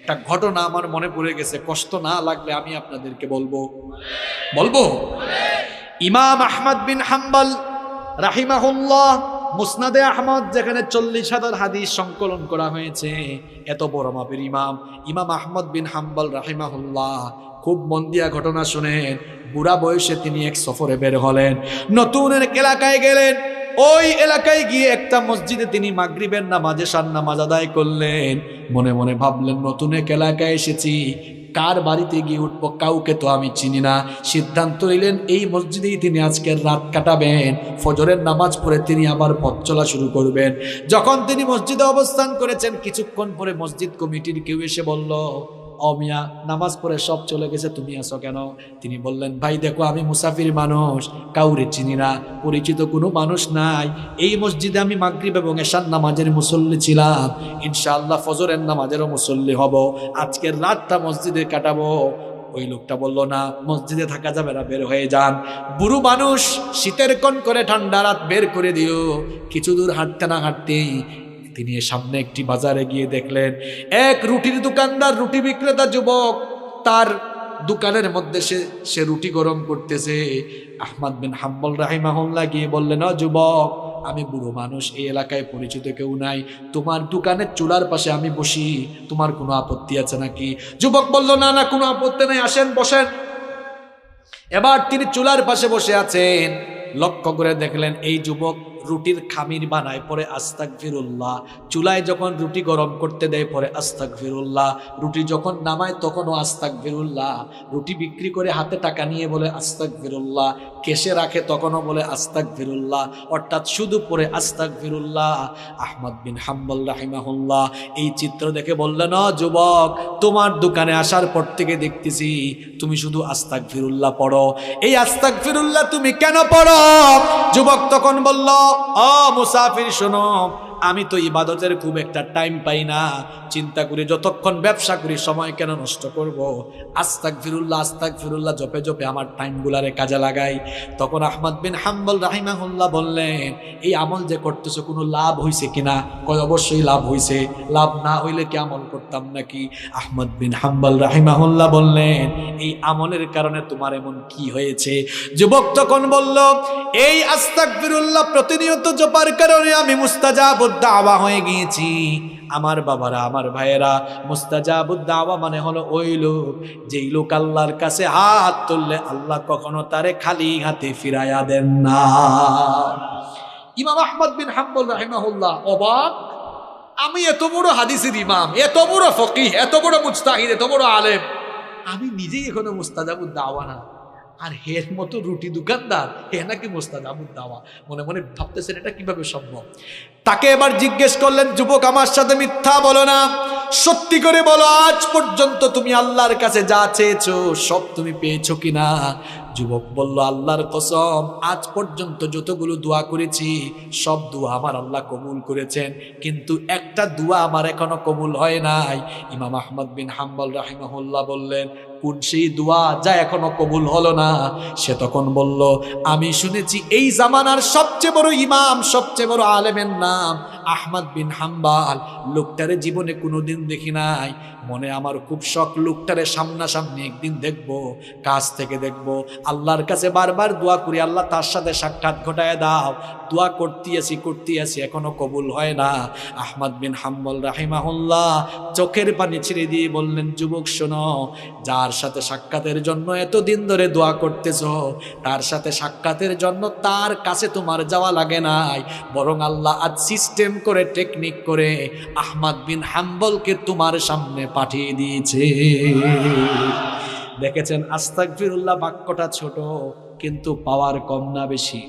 একটা ঘটনা আমার মনে পড়ে গেছে, কষ্ট না লাগলে আমি আপনাদেরকে বলবো। ইমাম আহমদ বিন হাম্বল রাহিমাহুল্লাহ, মুসনাদে আহমদ, যেখানে 40,000 হাদিস সংকলন করা হয়েছে, এত বড় মাপের ইমাম আহমদ বিন হাম্বল রাহিমাহুল্লাহ, খুব মন দিয়া ঘটনা শুনেন। বুড়া বয়সে তিনি এক সফরে বের হলেন, নতুন এক এলাকায় গেলেন। ওই এলাকায় গিয়ে একটা মসজিদে তিনি মাগরিবের নামাজে শান নামাজ আদায় করলেন। মনে মনে ভাবলেন, নতুন এক এলাকায় এসেছি, কার বাড়িতে গিয়ে উঠবো, কাউকে তো আমি চিনি না। সিদ্ধান্ত নিলেন এই মসজিদেই তিনি আজকের রাত কাটাবেন। ফজরের নামাজ পড়ে তিনি আবার পথ চলা শুরু করবেন। যখন তিনি মসজিদে অবস্থান করেছেন, কিছুক্ষণ পরে মসজিদ কমিটির কেউ এসে বলল, ও মিয়া, নামাজ পড়ে সব চলে গেছে, তুমি আসো কেন? তিনি বললেন, ভাই দেখো, আমি মুসাফির মানুষ, কাউরে চিনি না, পরিচিত কোনো মানুষ নাই। এই মসজিদে আমি মাগরিব এবং এশার নামাজের মুসল্লি ছিলাম, ইনশাআল্লাহ ফজরের নামাজেরও মুসল্লি হব, আজকের রাতটা মসজিদে কাটাবো। ওই লোকটা বলল, না, মসজিদে থাকা যাবে না, বের হয়ে যান। বুড়ো মানুষ, শীতের কোন করে ঠান্ডা রাত বের করে দিও। কিছু দূর হাঁটতে না হাঁটতেই তিনি সামনে একটি বাজারে গিয়ে দেখলেন এক রুটির দোকানদার, রুটি বিক্রেতা যুবক, তার দোকানের মধ্যে সে রুটি গরম করতেছে। আহমদ বিন হাম্বল রাহিমাহুল্লাহ গিয়ে বললেন, ও যুবক, আমি বুড়ো মানুষ, এই এলাকায় পরিচিত কেউ নাই, তোমার দোকানের চুলার পাশে আমি বসি, তোমার কোনো আপত্তি আছে নাকি? যুবক বলল, না না, কোনো আপত্তি নাই, আসেন বসেন। এবার তিনি চুলার পাশে বসে আছেন। লক্ষ্য করে দেখলেন এই যুবক রুটির খামির বানায়, পরে আস্তাগফিরুল্লাহ। চুলায় যখন রুটি গরম করতে দেয়, পরে আস্তাগফিরুল্লাহ। রুটি যখন নামায় তখনও আস্তাগফিরুল্লাহ। রুটি বিক্রি করে হাতে টাকা নিয়ে বলে আস্তাগফিরুল্লাহ। কেশে রাখে তখনও বলে আস্তাগফিরুল্লাহ, অর্থাৎ শুধু পরে আস্তাগফিরুল্লাহ। আহমদ বিন হাম্বল রাহিমাহুল্লাহ এই চিত্র দেখে বললেন, ও যুবক, তোমার দোকানে আসার পর থেকে দেখতেছি তুমি শুধু আস্তাগফিরুল্লাহ পড়ো, এই আস্তাগফিরুল্লাহ তুমি কেন পড়ো? যুবক তখন বলল, ও মুসাফির, শোনো, আমি তো ইবাদতের খুব একটা টাইম পাই না, চিন্তা করি যতক্ষণ ব্যবসা করি সময় কেন নষ্ট করব, আস্তাগফিরুল্লাহ আস্তাগফিরুল্লাহ জপে জপে আমার টাইমগুলারে কাজে লাগাই। তখন আহমদ বিন হাম্বল রাহিমাহুল্লাহ বললেন, এই আমল যে করতেছো কোনো লাভ হইছে কিনা? কয়, অবশ্যই লাভ হইছে, লাভ না হইলে কি আমল করতাম নাকি? আহমদ বিন হাম্বল রাহিমাহুল্লাহ বললেন, এই আমলের কারণে তোমার এমন কি হয়েছে? যুবক তখন বলল, এই আস্তাগফিরুল্লাহ প্রতিনিয়ত জপার কারণে আমি মুস্তাজাবুদ দাওয়া হয়ে গিয়েছি। আমার বাবারা, আমার ভাইয়েরা, মুস্তাজাবুদ দাওয়া মানে হলো ওই লোক, যেই লোক আল্লাহর কাছে হাত তুললে আল্লাহ কখনো তারে খালি হাতে ফিরাইয়া দেন না। ইমাম আহমদ বিন হাম্বল রাহিমাহুল্লাহ অবাক, আমি এত বড় হাদিসের ইমাম, এত বড় ফকিহ, এত বড় মুজতাহিদ, এত বড় আলেম, আমি নিজেই এখনো মুস্তাজাবুদ দাওয়া না, আর হের মতো রুটি দোকানদার হে নাকি মুস্তাজাবুদ দাওয়া। মনে মনে ভাবতেছেন এটা কিভাবে সম্ভব। তাকে এবার জিজ্ঞেস করলেন, যুবক, আমার সাথে মিথ্যা বলো না, সত্যি করে বলো, আজ পর্যন্ত তুমি আল্লাহর কাছে যা চেয়েছো সব তুমি পেয়েছো কিনা? যুবক বলল, আল্লাহর কসম, আজ পর্যন্ত যতগুলো দোয়া করেছি সব দোয়া আমার আল্লাহ কবুল করেছেন, কিন্তু একটা দোয়া আমার এখনো কবুল হয় নাই। ইমাম আহমদ বিন হাম্বল রাহিমাহুল্লাহ বললেন, কোন সেই দোয়া যা এখনো কবুল হলো না? সে তখন বলল, আমি শুনেছি এই জামানার সবচেয়ে বড় ইমাম, সবচেয়ে বড় আলেমের নাম আহমদ বিন হাম্বল, লোকটারে জীবনে কোনোদিন দেখি নাই, মনে আমার খুব শখ লোকটারে সামনাসামনি একদিন দেখবো, কাছ থেকে দেখবো। আল্লাহর কাছে বারবার দোয়া করি, আল্লাহ তার সাথে সাক্ষাৎ ঘটায় দাও, দোয়া করতে আছি এখনো কবুল হয় না। আহমদ বিন হাম্বল রাহিমাহুল্লাহ চোখের পানি ছেড়ে দিয়ে বললেন, যুবক শোনো, যার সাথে সাক্ষাতের জন্য এতদিন ধরে দোয়া করতেছো, তার সাথে সাক্ষাতের জন্য তার কাছে তোমার যাওয়া লাগে নাই, বরং আল্লাহ আজ সিস্টেম করে, টেকনিক করে আহমদ বিন হাম্বলকে তোমার সামনে পাঠিয়ে দিয়েছে। দেখেছেন, আস্তাগফিরুল্লাহ বাক্যটা ছোট কিন্তু পাওয়ার কম না বেশি?